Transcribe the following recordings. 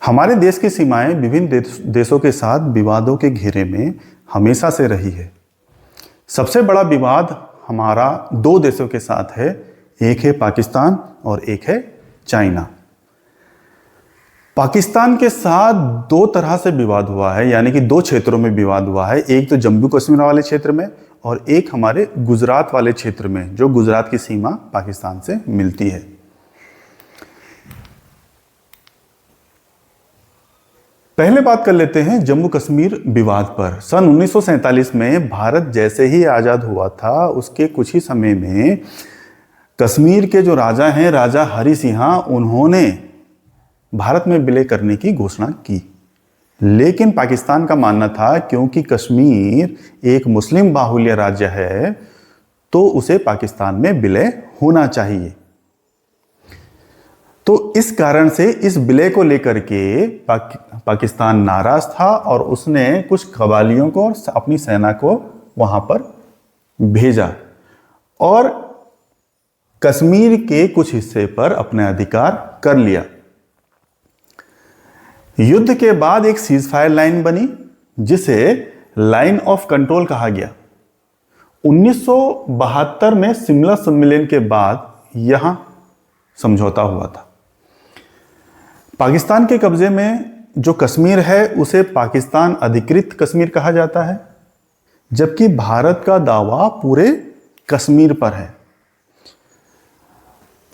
हमारे देश की सीमाएं विभिन्न देशों के साथ विवादों के घेरे में हमेशा से रही है। सबसे बड़ा विवाद हमारा दो देशों के साथ है, एक है पाकिस्तान और एक है चाइना। पाकिस्तान के साथ दो तरह से विवाद हुआ है, यानी कि दो क्षेत्रों में विवाद हुआ है। एक तो जम्मू कश्मीर वाले क्षेत्र में और एक हमारे गुजरात वाले क्षेत्र में, जो गुजरात की सीमा पाकिस्तान से मिलती है। पहले बात कर लेते हैं जम्मू कश्मीर विवाद पर। सन 1947 में भारत जैसे ही आज़ाद हुआ था, उसके कुछ ही समय में कश्मीर के जो राजा हैं, राजा हरि सिंह, उन्होंने भारत में विलय करने की घोषणा की। लेकिन पाकिस्तान का मानना था क्योंकि कश्मीर एक मुस्लिम बाहुल्य राज्य है तो उसे पाकिस्तान में विलय होना चाहिए। तो इस कारण से इस विलय को लेकर के पाकिस्तान नाराज था और उसने कुछ कबालियों को और अपनी सेना को वहां पर भेजा और कश्मीर के कुछ हिस्से पर अपने अधिकार कर लिया। युद्ध के बाद एक सीजफायर लाइन बनी जिसे लाइन ऑफ कंट्रोल कहा गया। 1972 में शिमला सम्मेलन के बाद यहां समझौता हुआ था। पाकिस्तान के कब्जे में जो कश्मीर है उसे पाकिस्तान अधिकृत कश्मीर कहा जाता है, जबकि भारत का दावा पूरे कश्मीर पर है।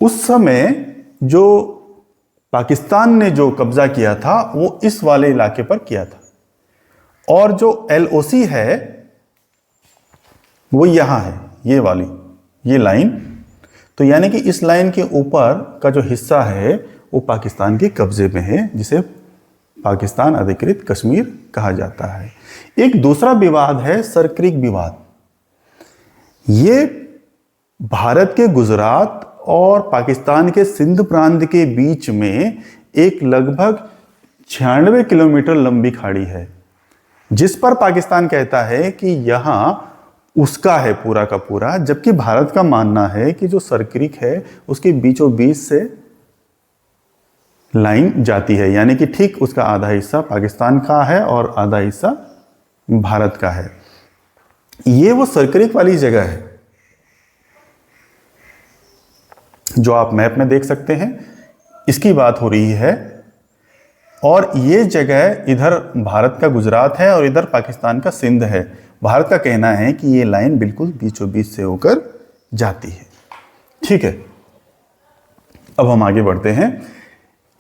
उस समय जो पाकिस्तान ने जो कब्जा किया था वो इस वाले इलाके पर किया था और जो LOC है वो यहां है, ये वाली ये लाइन। तो यानी कि इस लाइन के ऊपर का जो हिस्सा है वो पाकिस्तान के कब्जे में है, जिसे पाकिस्तान अधिकृत कश्मीर कहा जाता है। एक दूसरा विवाद है सरक्रिक विवाद। ये भारत के गुजरात और पाकिस्तान के सिंध प्रांत के बीच में एक लगभग 96 किलोमीटर लंबी खाड़ी है, जिस पर पाकिस्तान कहता है कि यहां उसका है पूरा का पूरा, जबकि भारत का मानना है कि जो सरक्रिक है उसके बीचों बीच से लाइन जाती है, यानी कि ठीक उसका आधा हिस्सा पाकिस्तान का है और आधा हिस्सा भारत का है। ये वो सरक्रिक वाली जगह है जो आप मैप में देख सकते हैं, इसकी बात हो रही है। और ये जगह इधर भारत का गुजरात है और इधर पाकिस्तान का सिंध है। भारत का कहना है कि ये लाइन बिल्कुल बीचों बीच से होकर जाती है। ठीक है, अब हम आगे बढ़ते हैं।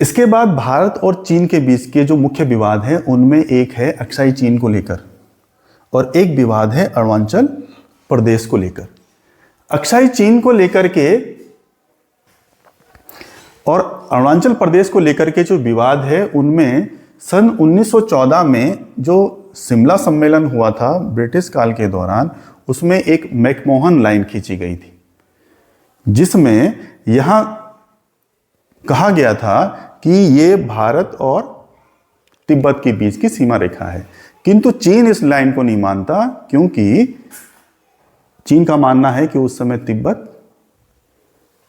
इसके बाद भारत और चीन के बीच के जो मुख्य विवाद हैं उनमें एक है अक्साई चीन को लेकर और एक विवाद है अरुणाचल प्रदेश को लेकर। अक्साई चीन को लेकर के और अरुणाचल प्रदेश को लेकर के जो विवाद है उनमें सन 1914 में जो शिमला सम्मेलन हुआ था ब्रिटिश काल के दौरान, उसमें एक मैकमोहन लाइन खींची गई थी, जिसमें यहां कहा गया था कि ये भारत और तिब्बत के बीच की सीमा रेखा है। किंतु चीन इस लाइन को नहीं मानता, क्योंकि चीन का मानना है कि उस समय तिब्बत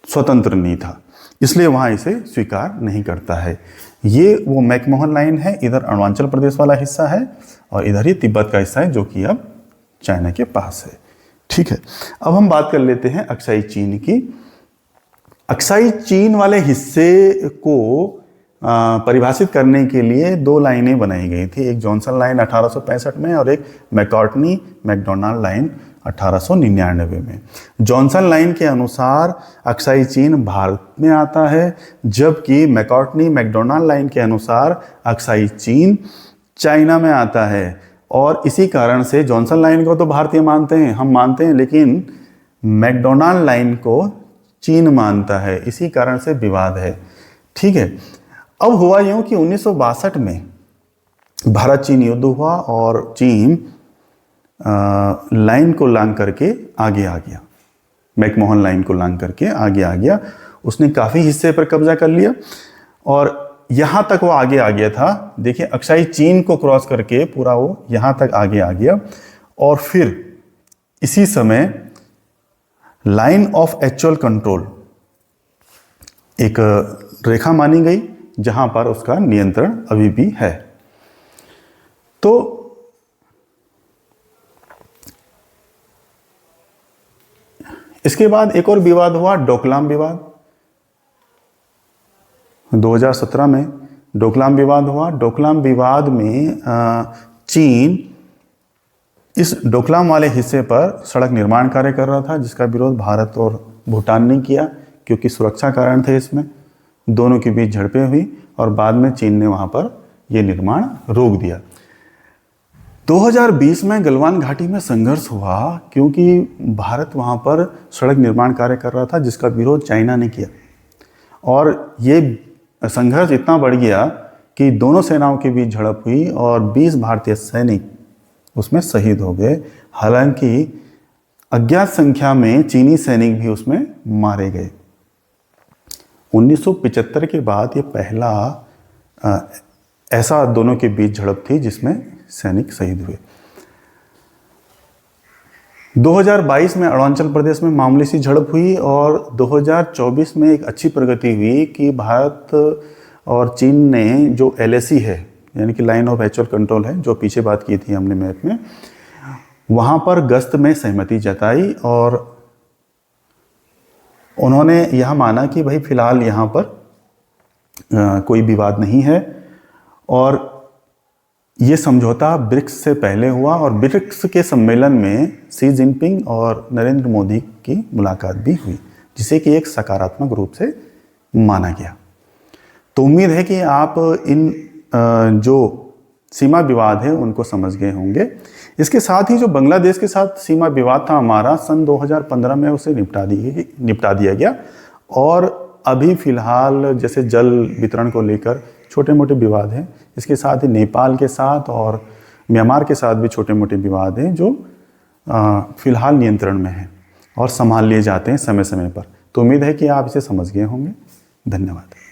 स्वतंत्र नहीं था, इसलिए वहां इसे स्वीकार नहीं करता है। ये वो मैकमोहन लाइन है, इधर अरुणाचल प्रदेश वाला हिस्सा है और इधर ही तिब्बत का हिस्सा है जो कि अब चाइना के पास है। ठीक है, अब हम बात कर लेते हैं अक्साई चीन की। अक्साई चीन वाले हिस्से को परिभाषित करने के लिए दो लाइनें बनाई गई थी, एक जॉनसन लाइन 1865 में और एक मैकॉर्टनी मैकडोनाल्ड लाइन 1899 में। जॉनसन लाइन के अनुसार अक्साई चीन भारत में आता है, जबकि मैकॉर्टनी मैकडोनाल्ड लाइन के अनुसार अक्साई चीन चाइना में आता है। और इसी कारण से जॉनसन लाइन को तो भारतीय मानते हैं, हम मानते हैं, लेकिन मैकडोनाल्ड लाइन को चीन मानता है, इसी कारण से विवाद है। ठीक है, अब हुआ यूं कि 1962 में भारत चीन युद्ध हुआ और चीन लाइन को लांग करके आगे आ गया, मैकमोहन लाइन को लांग करके आगे आ गया। उसने काफ़ी हिस्से पर कब्जा कर लिया और यहाँ तक वो आगे आ गया था। देखिए, अक्साई चीन को क्रॉस करके पूरा वो यहाँ तक आगे आ गया और फिर इसी समय लाइन ऑफ एक्चुअल कंट्रोल एक रेखा मानी गई जहां पर उसका नियंत्रण अभी भी है। तो इसके बाद एक और विवाद हुआ, डोकलाम विवाद। 2017 में डोकलाम विवाद हुआ। डोकलाम विवाद में चीन इस डोकलाम वाले हिस्से पर सड़क निर्माण कार्य कर रहा था, जिसका विरोध भारत और भूटान ने किया, क्योंकि सुरक्षा कारण थे इसमें। दोनों के बीच झड़पें हुई और बाद में चीन ने वहां पर यह निर्माण रोक दिया। 2020 में गलवान घाटी में संघर्ष हुआ, क्योंकि भारत वहां पर सड़क निर्माण कार्य कर रहा था, जिसका विरोध चाइना ने किया। और ये संघर्ष इतना बढ़ गया कि दोनों सेनाओं के बीच झड़प हुई और 20 भारतीय सैनिक उसमें शहीद हो गए। हालांकि अज्ञात संख्या में चीनी सैनिक भी उसमें मारे गए। 1975 के बाद ये पहला ऐसा दोनों के बीच झड़प थी जिसमें सैनिक शहीद हुए। 2022 में अरुणाचल प्रदेश में मामूली सी झड़प हुई और 2024 में एक अच्छी प्रगति हुई कि भारत और चीन ने जो LAC है, यानी कि लाइन ऑफ एक्चुअल कंट्रोल है, जो पीछे बात की थी हमने मैप में, वहां पर गश्त में सहमति जताई और उन्होंने यह माना कि भाई फिलहाल यहाँ पर कोई विवाद नहीं है। और ये समझौता ब्रिक्स से पहले हुआ और ब्रिक्स के सम्मेलन में शी जिनपिंग और नरेंद्र मोदी की मुलाकात भी हुई, जिसे कि एक सकारात्मक रूप से माना गया। तो उम्मीद है कि आप इन जो सीमा विवाद है उनको समझ गए होंगे। इसके साथ ही जो बांग्लादेश के साथ सीमा विवाद था हमारा, सन 2015 में उसे निपटा दिया गया। और अभी फिलहाल जैसे जल वितरण को लेकर छोटे मोटे विवाद हैं, इसके साथ ही नेपाल के साथ और म्यांमार के साथ भी छोटे मोटे विवाद हैं जो फिलहाल नियंत्रण में हैं और संभाल लिए जाते हैं समय समय पर। तो उम्मीद है कि आप इसे समझ गए होंगे। धन्यवाद।